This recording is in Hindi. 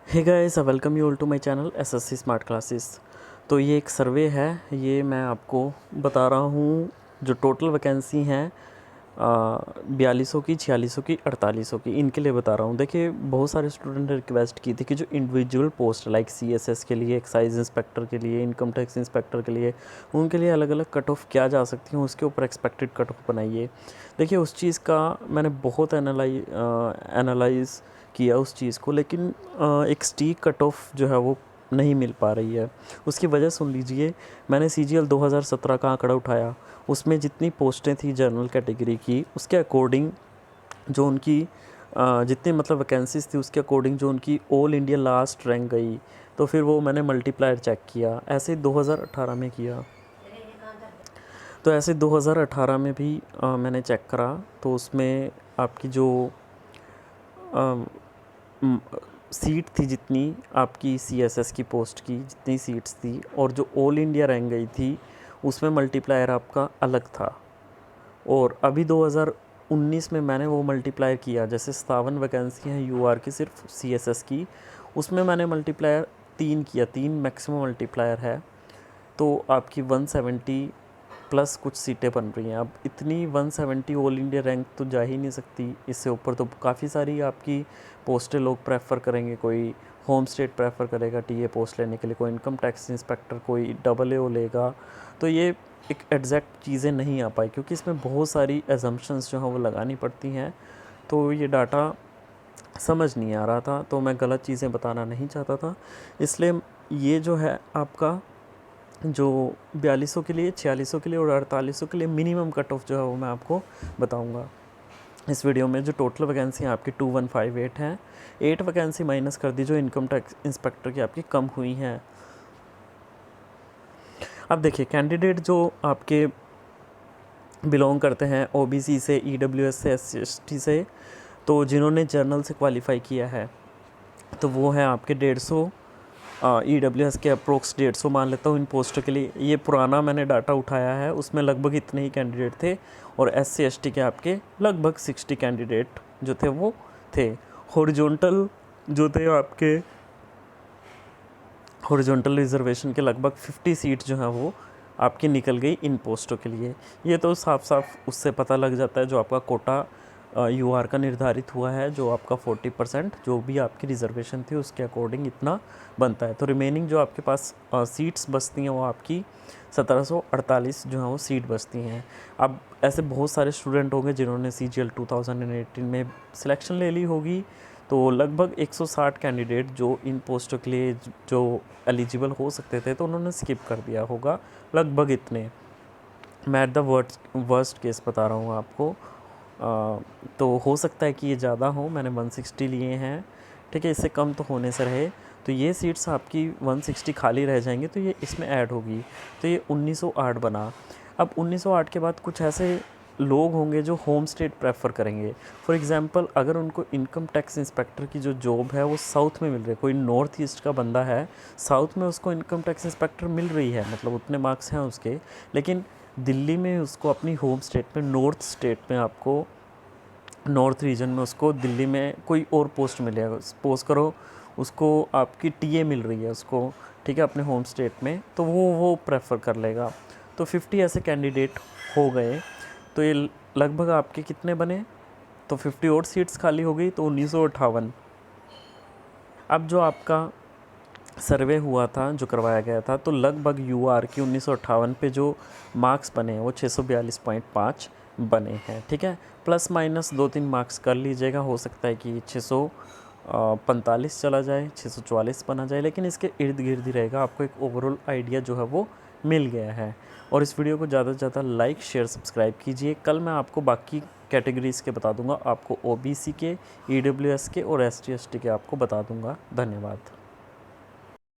Hey guys, welcome you all to my channel SSC smart classes. तो ये एक सर्वे है, ये मैं आपको बता रहा हूँ। जो टोटल वैकेंसी हैं 4200 की, 4600 की, 4800 की, इनके लिए बता रहा हूँ। देखिए, बहुत सारे स्टूडेंट ने रिक्वेस्ट की थी कि जो इंडिविजुअल पोस्ट लाइक सीएसएस के लिए, एक्साइज इंस्पेक्टर के लिए, इनकम टैक्स इंस्पेक्टर के लिए, उनके लिए अलग अलग कट ऑफ क्या जा सकती हैं, उसके ऊपर एक्सपेक्टेड कट ऑफ बनाइए। देखिए, उस चीज़ का मैंने बहुत एनालाइज किया उस चीज़ को, लेकिन एक स्टीक कट ऑफ जो है वो नहीं मिल पा रही है। उसकी वजह सुन लीजिए। मैंने सीजीएल 2017 का आंकड़ा उठाया, उसमें जितनी पोस्टें थी जनरल कैटेगरी की, उसके अकॉर्डिंग जो उनकी जितनी मतलब वैकेंसीज थी, उसके अकॉर्डिंग जो उनकी ऑल इंडिया लास्ट रैंक गई। तो फिर वो मैंने मल्टीप्लायर चेक किया, ऐसे 2018 में किया। तो ऐसे 2018 में भी मैंने चेक करा, तो उसमें आपकी जो सीट थी, जितनी आपकी सीएसएस की पोस्ट की जितनी सीट्स थी, और जो ऑल इंडिया रैंक गई थी, उसमें मल्टीप्लायर आपका अलग था। और अभी 2019 में मैंने वो मल्टीप्लायर किया, जैसे 57 वैकेंसी हैं यूआर की सिर्फ सीएसएस की, उसमें मैंने मल्टीप्लायर 3 किया, 3 मैक्सिमम मल्टीप्लायर है। तो आपकी 170 प्लस कुछ सीटें बन रही हैं। अब इतनी 170 ऑल इंडिया रैंक तो जा ही नहीं सकती, इससे ऊपर तो काफ़ी सारी आपकी पोस्टें लोग प्रेफर करेंगे। कोई होम स्टेट प्रेफर करेगा टीए पोस्ट लेने के लिए, कोई इनकम टैक्स इंस्पेक्टर, कोई AA लेगा। तो ये एक एग्जैक्ट चीज़ें नहीं आ पाई, क्योंकि इसमें बहुत सारी एजम्पशंस जो हैं वो लगानी पड़ती हैं। तो ये डाटा समझ नहीं आ रहा था, तो मैं गलत चीज़ें बताना नहीं चाहता था। इसलिए ये जो है आपका जो 4200 के लिए, 4600 के लिए और 4800 के लिए मिनिमम कट ऑफ जो है वो मैं आपको बताऊंगा इस वीडियो में। जो टोटल वैकेंसी आपकी 2158 हैं, 8 वैकेंसी माइनस कर दी जो इनकम टैक्स इंस्पेक्टर की आपकी कम हुई हैं। अब देखिए, कैंडिडेट जो आपके बिलोंग करते हैं ओबीसी से, ईडब्ल्यूएस से, SC/ST से, तो जिन्होंने जर्नल से क्वालिफाई किया है, तो वो है आपके 150। EWS के अप्रोक्स 150 मान लेता हूँ इन पोस्टों के लिए। ये पुराना मैंने डाटा उठाया है, उसमें लगभग इतने ही कैंडिडेट थे। और SC/ST के आपके लगभग 60 कैंडिडेट जो थे वो थे। हॉरिजॉन्टल जो थे आपके, हॉरिजॉन्टल रिजर्वेशन के लगभग 50 सीट जो हैं वो आपकी निकल गई इन पोस्टों के लिए। ये तो साफ साफ उससे पता लग जाता है, जो आपका कोटा यूआर का निर्धारित हुआ है, जो आपका 40% जो भी आपकी रिजर्वेशन थी उसके अकॉर्डिंग इतना बनता है। तो रिमेनिंग जो आपके पास सीट्स बचती हैं वो आपकी 1748 जो है वो सीट बचती हैं। अब ऐसे बहुत सारे स्टूडेंट होंगे जिन्होंने CGL 2018 में सिलेक्शन ले ली होगी, तो लगभग 160 कैंडिडेट जो इन पोस्टों के लिए जो एलिजिबल हो सकते थे, तो उन्होंने स्किप कर दिया होगा, लगभग इतने। मैं एट द वर्स्ट केस बता रहा हूँ आपको। तो हो सकता है कि ये ज़्यादा हो, मैंने 160 लिए हैं, ठीक है, इससे कम तो होने से रहे। तो ये सीट्स आपकी 160 खाली रह जाएंगे, तो ये इसमें ऐड होगी, तो ये 1908 बना। अब 1908 के बाद कुछ ऐसे लोग होंगे जो होम स्टेट प्रेफर करेंगे। फॉर एग्ज़ाम्पल, अगर उनको इनकम टैक्स इंस्पेक्टर की जो जॉब है वो साउथ में मिल रही है, कोई नॉर्थ ईस्ट का बंदा है, साउथ में उसको इनकम टैक्स इंस्पेक्टर मिल रही है, मतलब उतने मार्क्स हैं उसके, लेकिन दिल्ली में उसको अपनी होम स्टेट में, नॉर्थ स्टेट में, आपको नॉर्थ रीजन में उसको दिल्ली में कोई और पोस्ट मिलेगा। सपोज करो उसको आपकी टीए मिल रही है उसको, ठीक है, अपने होम स्टेट में, तो वो प्रेफर कर लेगा। तो 50 ऐसे कैंडिडेट हो गए, तो ये लगभग आपके कितने बने, तो 50 और सीट्स खाली हो गई, तो 1958। अब जो आपका सर्वे हुआ था, जो करवाया गया था, तो लगभग यूआर की 1958 पे जो मार्क्स बने हैं वो 642.5 बने हैं, ठीक है। प्लस माइनस 2-3 मार्क्स कर लीजिएगा, हो सकता है कि 645 चला जाए, 644 बना जाए, लेकिन इसके इर्द गिर्द ही रहेगा। आपको एक ओवरऑल आइडिया जो है वो मिल गया है। और इस वीडियो को ज़्यादा से ज़्यादा लाइक, शेयर, सब्सक्राइब कीजिए। कल मैं आपको बाकी कैटेगरीज़ के बता दूंगा, आपको OBC के, EWS के और ST/ST के आपको बता दूंगा। धन्यवाद।